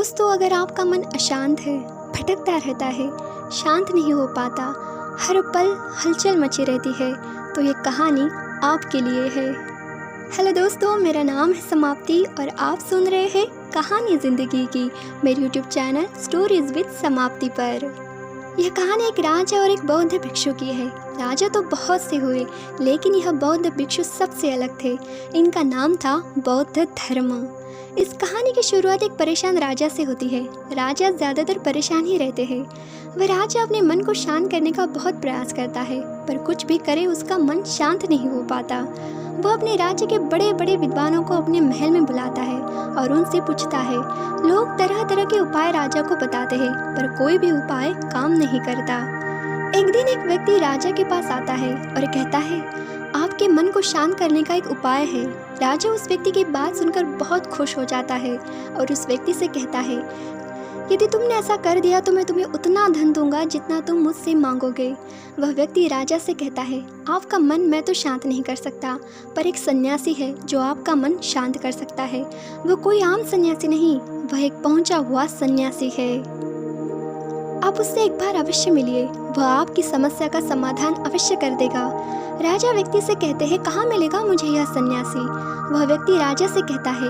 दोस्तों, अगर आपका मन अशांत है, भटकता रहता है, शांत नहीं हो पाता, हर पल हलचल मची रहती है, तो ये कहानी आपके लिए है। हेलो दोस्तों, मेरा नाम है समाप्ति और आप सुन रहे हैं कहानी ज़िंदगी की मेरे यूट्यूब चैनल स्टोरीज विद समाप्ति पर। यह कहानी एक राजा और एक बौद्ध भिक्षु की है। राजा तो बहुत से हुए, लेकिन यह बौद्ध भिक्षु सबसे अलग थे। इनका नाम था बौद्ध धर्म। इस कहानी की शुरुआत एक परेशान राजा से होती है। राजा ज़्यादातर परेशान ही रहते हैं। वह राजा अपने मन को शांत करने का बहुत प्रयास करता है, पर कुछ भी करे उसका मन शांत नहीं हो पाता। वह अपने राज्य के बड़े बड़े विद्वानों को अपने महल में बुलाता है और उनसे पूछता है। लोग तरह तरह के उपाय राजा को बताते हैं, पर कोई भी उपाय काम नहीं करता। एक दिन एक व्यक्ति राजा के पास आता है और कहता है, आपके मन को शांत करने का एक उपाय है। राजा उस व्यक्ति की बात सुनकर बहुत खुश हो जाता है और उस व्यक्ति से कहता है, यदि तुमने ऐसा कर दिया तो मैं तुम्हें उतना धन दूंगा जितना तुम मुझसे मांगोगे। वह व्यक्ति राजा से कहता है, आपका मन मैं तो शांत नहीं कर सकता, पर एक सन्यासी है जो आपका मन शांत कर सकता है। वह कोई आम सन्यासी नहीं, वह एक पहुंचा हुआ सन्यासी है। आप उससे एक बार अवश्य मिलिए, वह आपकी समस्या का समाधान अवश्य कर देगा। राजा व्यक्ति से कहते हैं, कहाँ मिलेगा मुझे यह सन्यासी? वह व्यक्ति राजा से कहता है,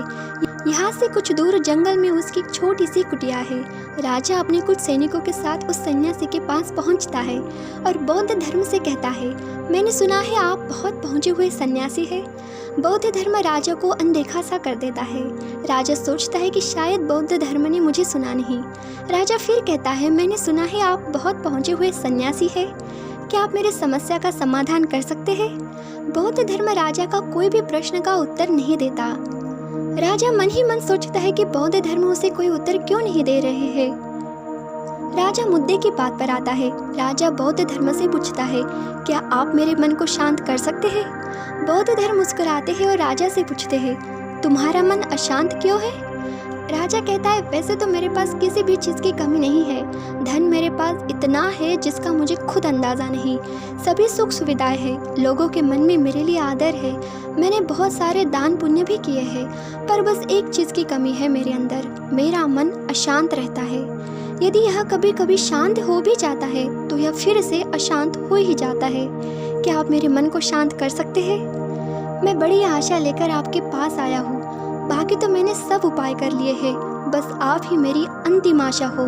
यहाँ से कुछ दूर जंगल में उसकी छोटी सी कुटिया है। राजा अपने कुछ सैनिकों के साथ उस सन्यासी के पास पहुँचता है और बौद्ध धर्म से कहता है, मैंने सुना है आप बहुत पहुँचे हुए सन्यासी हैं। बौद्ध धर्म राजा को अनदेखा सा कर देता है। राजा सोचता है कि शायद बौद्ध धर्म ने मुझे सुना नहीं। राजा फिर कहता है, मैंने सुना है आप बहुत पहुँचे हुए सन्यासी हैं, क्या आप मेरे समस्या का समाधान कर सकते हैं? बौद्ध धर्म राजा का कोई भी प्रश्न का उत्तर नहीं देता। राजा मन ही मन सोचता है कि बौद्ध धर्म उसे कोई उत्तर क्यों नहीं दे रहे हैं। राजा मुद्दे की बात पर आता है। राजा बौद्ध धर्म से पूछता है, क्या आप मेरे मन को शांत कर सकते हैं? बौद्ध धर्म मुस्कुराते हैं और राजा से पूछते हैं, तुम्हारा मन अशांत क्यों है? राजा कहता है, वैसे तो मेरे पास किसी भी चीज़ की कमी नहीं है। धन मेरे पास इतना है जिसका मुझे खुद अंदाज़ा नहीं। सभी सुख सुविधाएं हैं, लोगों के मन में मेरे लिए आदर है। मैंने बहुत सारे दान पुण्य भी किए हैं, पर बस एक चीज़ की कमी है मेरे अंदर, मेरा मन अशांत रहता है। यदि यह कभी कभी शांत हो भी जाता है तो यह फिर से अशांत हो ही जाता है। क्या आप मेरे मन को शांत कर सकते हैं? मैं बड़ी आशा लेकर आपके पास आया हूँ, बाकी तो मैंने सब उपाय कर लिए हैं, बस आप ही मेरी अंतिम आशा हो।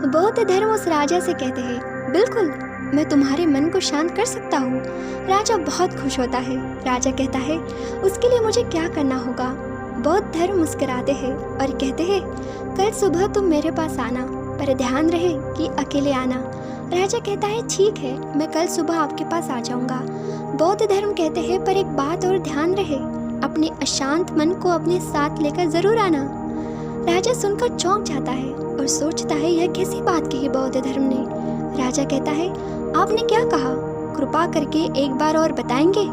बौद्ध धर्म उस राजा से कहते हैं, बिल्कुल, मैं तुम्हारे मन को शांत कर सकता हूँ। राजा बहुत खुश होता है। राजा कहता है, उसके लिए मुझे क्या करना होगा? बौद्ध धर्म मुस्कुराते हैं और कहते हैं, कल सुबह तुम मेरे पास आना, पर ध्यान रहे कि अकेले आना। राजा कहता है, ठीक है, मैं कल सुबह आपके पास आ जाऊँगा। बौद्ध धर्म कहते हैं, पर एक बात और ध्यान रहे, अपने अशांत मन को अपने साथ लेकर जरूर आना। राजा सुनकर चौंक जाता है और सोचता है, यह कैसी बात कही बौद्ध धर्म ने? राजा कहता है, आपने क्या कहा? कृपा करके एक बार और बताएंगे?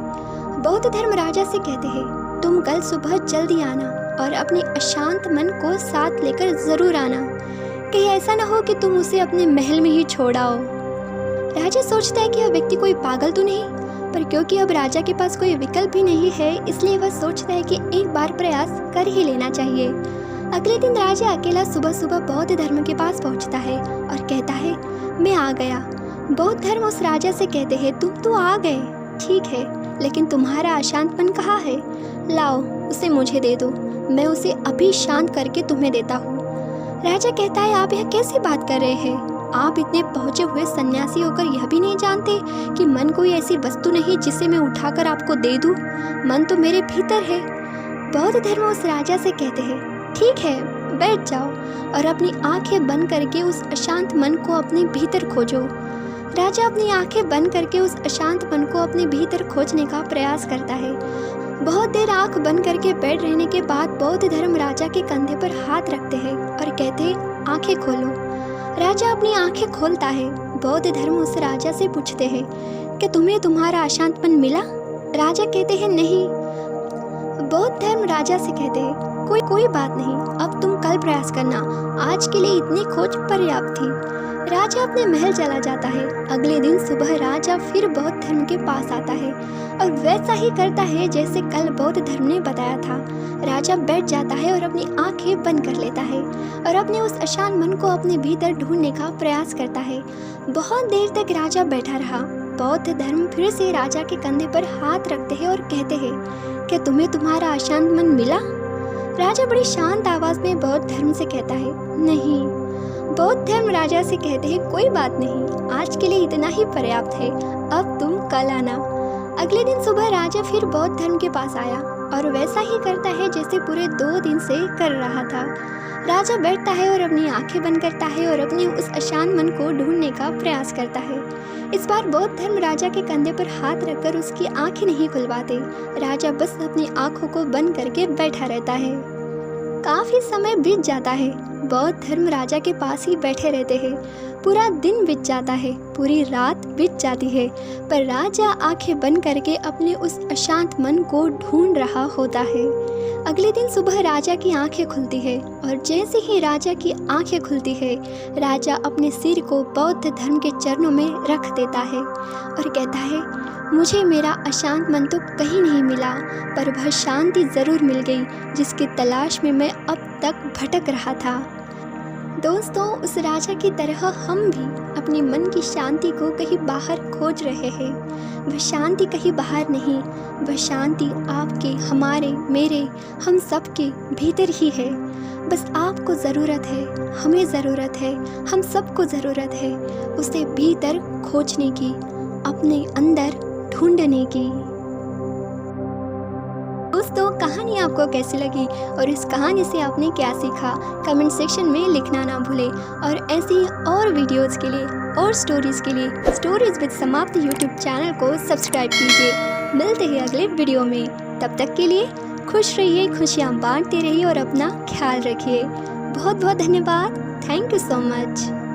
बौद्ध धर्म राजा से कहते हैं, तुम कल सुबह जल्दी आना और अपने अशांत मन को साथ लेकर जरूर आना। कहीं ऐसा ना हो कि तुम उसे अपने महल में ही छोड़ आओ। राजा सोचता है कि यह व्यक्ति कोई पागल तो नहीं, पर क्योंकि अब राजा के पास कोई विकल्प भी नहीं है, इसलिए वह सोचता है कि एक बार प्रयास कर ही लेना चाहिए। अगले दिन राजा अकेला सुबह सुबह बौद्ध धर्म के पास पहुंचता है और कहता है, मैं आ गया। बौद्ध धर्म उस राजा से कहते हैं, तुम तो आ गए, ठीक है, लेकिन तुम्हारा अशांत मन कहाँ है? लाओ, उसे मुझे दे दो, मैं उसे अभी शांत करके तुम्हें देता हूँ। राजा कहता है, आप यह कैसी बात कर रहे हैं? आप इतने पहुँचे हुए सन्यासी होकर यह भी नहीं जानते कि मन कोई ऐसी वस्तु नहीं जिसे मैं उठाकर आपको दे दूँ? मन तो मेरे भीतर है। बौद्ध धर्म उस राजा से कहते हैं, ठीक है, बैठ जाओ और अपनी आंखें बंद करके उस अशांत मन को अपने भीतर खोजो। राजा अपनी आंखें बंद करके उस अशांत मन को अपने भीतर खोजने का प्रयास करता है। बहुत देर आंख बंद करके बैठ रहने के बाद बौद्ध धर्म राजा के कंधे पर हाथ रखते हैं और कहते हैं, आंखें खोलो। राजा अपनी आंखें खोलता है। बौद्ध धर्म उस राजा से पूछते हैं, क्या तुम्हें तुम्हारा अशांत मन मिला? राजा कहते हैं, नहीं। बौद्ध धर्म राजा से कहते हैं, कोई बात नहीं, अब तुम कल प्रयास करना, आज के लिए इतनी खोज पर्याप्त थी। राजा अपने महल चला जाता है। अगले दिन सुबह राजा फिर बौद्ध धर्म के पास आता है और वैसा ही करता है जैसे कल बौद्ध धर्म ने बताया था। राजा बैठ जाता है और अपनी आंखें बंद कर लेता है और अपने उस अशांत मन को अपने भीतर ढूंढने का प्रयास करता है। बहुत देर तक राजा बैठा रहा। बौद्ध धर्म फिर से राजा के कंधे पर हाथ रखते हैं और कहते हैं, क्या तुम्हें तुम्हारा अशांत मन मिला? राजा बड़ी शांत आवाज में बौद्ध धर्म से कहता है, नहीं। बौद्ध धर्म राजा से कहते हैं, कोई बात नहीं, आज के लिए इतना ही पर्याप्त है, अब तुम कल आना। अगले दिन सुबह राजा फिर बौद्ध धर्म के पास आया और वैसा ही करता है जैसे पूरे 2 दिन से कर रहा था। राजा बैठता है और अपनी आंखें बंद करता है और अपने उस अशांत मन को ढूंढने का प्रयास करता है। इस बार बौद्ध धर्म राजा के कंधे पर हाथ रखकर उसकी आंखें नहीं खुलवाते। राजा बस अपनी आंखों को बंद करके बैठा रहता है। काफी समय बीत जाता है। बौद्ध धर्म राजा के पास ही बैठे रहते हैं। पूरा दिन बीत जाता है, पूरी रात बीत जाती है, पर राजा आंखें बंद करके अपने उस अशांत मन को ढूंढ रहा होता है। अगले दिन सुबह राजा की आंखें खुलती है और जैसे ही राजा की आंखें खुलती है, राजा अपने सिर को बौद्ध धर्म के चरणों में रख देता है और कहता है, मुझे मेरा अशांत मन तो कहीं नहीं मिला, पर वह शांति ज़रूर मिल गई जिसकी तलाश में मैं अब तक भटक रहा था। दोस्तों, उस राजा की तरह हम भी अपने मन की शांति को कहीं बाहर खोज रहे हैं। वह शांति कहीं बाहर नहीं, वह शांति आपके, हमारे, मेरे, हम सब के भीतर ही है। बस आपको ज़रूरत है, हमें ज़रूरत है, हम सबको ज़रूरत है उसे भीतर खोजने की, अपने अंदर ढूंढने की। दोस्तों, कहानी आपको कैसी लगी और इस कहानी से आपने क्या सीखा, कमेंट सेक्शन में लिखना ना भूलें। और ऐसी और वीडियोस के लिए और स्टोरीज़ के लिए स्टोरीज विद समाप्ति यूट्यूब चैनल को सब्सक्राइब कीजिए। मिलते हैं अगले वीडियो में, तब तक के लिए खुश रहिए, खुशियाँ बांटते रहिए और अपना ख्याल रखिए। बहुत बहुत धन्यवाद। Thank you so much.